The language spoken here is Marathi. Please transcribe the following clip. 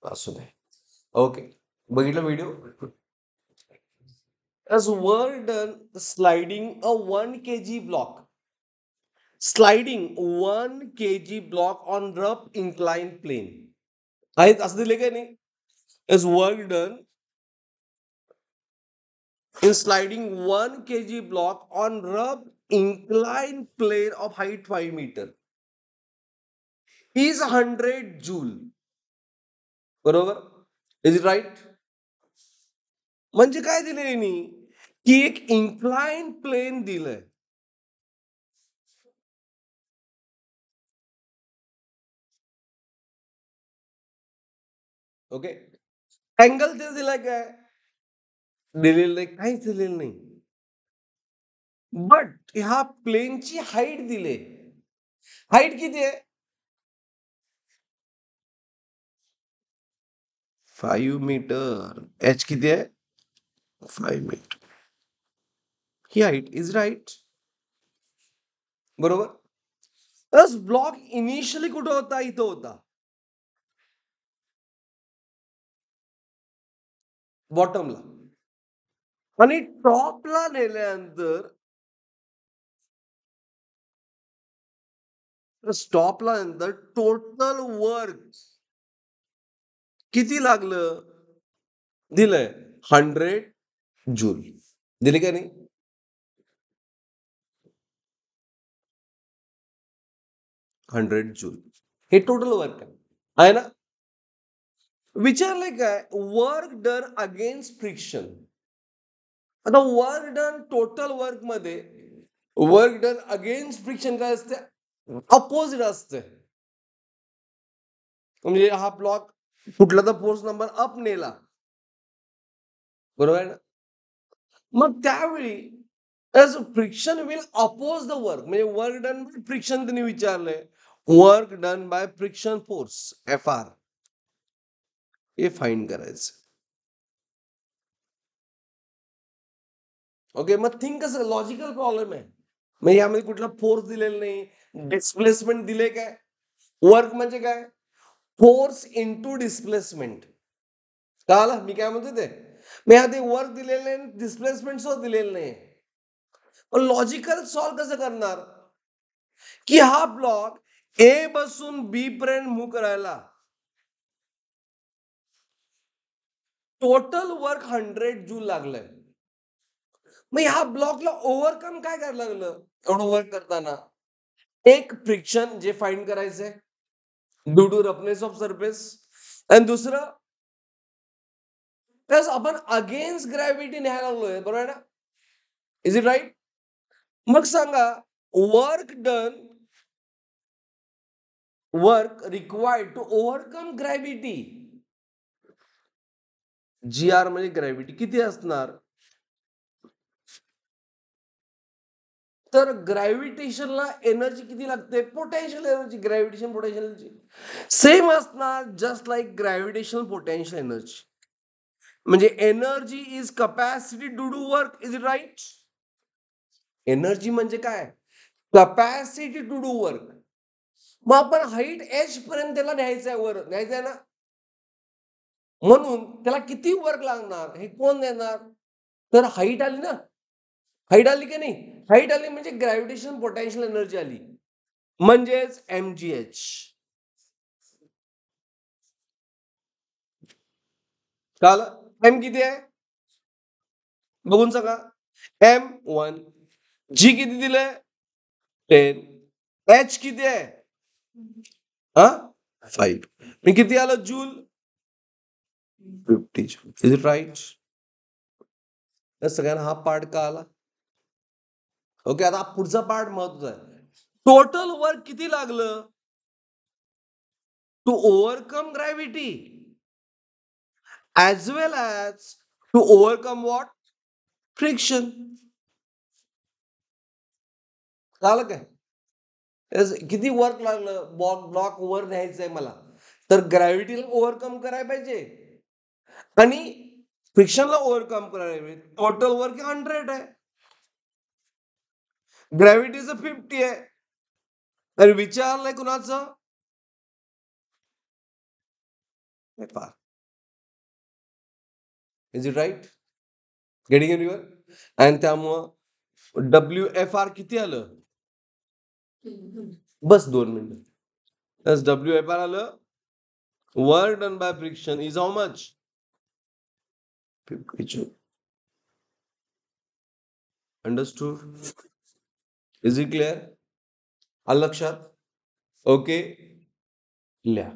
असू दे. ओके. बघितलं video? As work done sliding a 1 kg block. Sliding 1 kg block on rough inclined plane. आहेत असं दिले काय नाही? As work done in sliding 1 kg block on rough inclined plane of height 5 meter is 100 joule. बरोबर? Is it right? म्हणजे काय दिलंय यांनी? की एक इन्क्लाइन प्लेन दिलंय. ओके. अँगल ते दिलाय काय? दिलेलं नाही, काहीच दिलेलं नाही. बट ह्या प्लेनची हाईट दिले. हाईट किती आहे? 5 मीटर. एच किती आहे? 5 मीटर. ही हाईट इज राईट. बरोबर. तस ब्लॉक इनिशियली कुठं होता? इथं होता. बॉटमला. आणि टॉपला नेल्यानंतर स्टॉपला नंतर टोटल वर्क किती लागलं? दिलंय 100 जूल. दिले का नाही? Hundred joule. हे टोटल वर्क आहे ना? विचारलंय काय? Work done against friction. आता वर्क डन टोटल वर्क मध्ये वर्क डन अगेन्स्ट फ्रिक्शन काय असते? अपोजिट असते. म्हणजे हा ब्लॉक कुठला तर फोर्स नंबर अप नेला, बरोबर आहे ना? मग त्यावेळी friction will oppose the work. म्हणजे वर्क डन बाय फ्रिक्शन त्यांनी विचारलंय. Work done by friction force FR हे फाइंड करायचं. ओके. मग थिंक कसं लॉजिकल प्रॉब्लेम आहे. मग यामध्ये कुठला फोर्स दिलेला नाही, डिस्प्लेसमेंट दिले काय? वर्क म्हणजे काय? Force into displacement. कळालं मी काय म्हणतो ते? मी आधी वर्क दिलेलं नाही, डिस्प्लेसमेंट सुद्धा दिलेलं नाही. लॉजिकल सॉल्व कसं करणार? की हा ब्लॉक ए पासून बी पर्यंत मूव्ह करायला टोटल वर्क 100 जूल लागलंय. मग ह्या ब्लॉकला ओव्हरकम काय करायला लागलं एवढं वर्क करताना? एक फ्रिक्शन जे फाइंड करायचंय due to roughness of surface, आणि दुसरं त्यास आपण अगेन्स्ट ग्रॅव्हिटी न्यायला लागलोय, बरोबर आहे ना? Is it right? मग सांगा work done work required to overcome gravity. GR म्हणजे ग्रॅव्हिटी किती असणार? तर ग्रॅव्हिटेशनला एनर्जी किती लागते? Potential energy. Gravitation potential energy same असणार, just like gravitational potential energy. म्हणजे energy is capacity to do work. Is it right? Energy म्हणजे काय? Capacity to do work. मग आपण हाईट H पर्यंत त्याला न्यायचंय, वर न्यायचंय ना, म्हणून त्याला किती वर्क लागणार हे कोण देणार? तर हाईट आली ना. हाईट आली की नाही? हाईट आली म्हणजे ग्रॅव्हिटेशन पोटेन्शियल एनर्जी आली, म्हणजेच mgh. कळालं? एम किती आहे बघून सांगा. M1. जी किती दिलंय? 10. H किती आहे? 5. मी किती आलं joule? 50 joule. Is it right? सगळ्यांना हा पार्ट का आला? ओके. आता पुढचा पार्ट महत्वाचा आहे. टोटल वर्क किती लागलं to overcome gravity as well as to overcome what? Friction. कळालं काय? किती वर्क लागलं? ब्लॉक वर न्यायचंय मला, तर ग्रॅव्हिटीला ओव्हरकम करायला पाहिजे आणि फ्रिक्शनला ओव्हरकम करायला पाहिजे. टोटल वर्क 100 आहे, ग्रॅव्हिटीचं 50 आहे, आणि विचारलंय कुणाचं? FR. Is it right? Getting everyone? आणि त्यामुळं WFR किती आलं? बस 2 मिनिटं. WFR आलं. Work done by friction is how much? 52. Understood? Is it clear? आलं लक्षात? ओके. लिहा.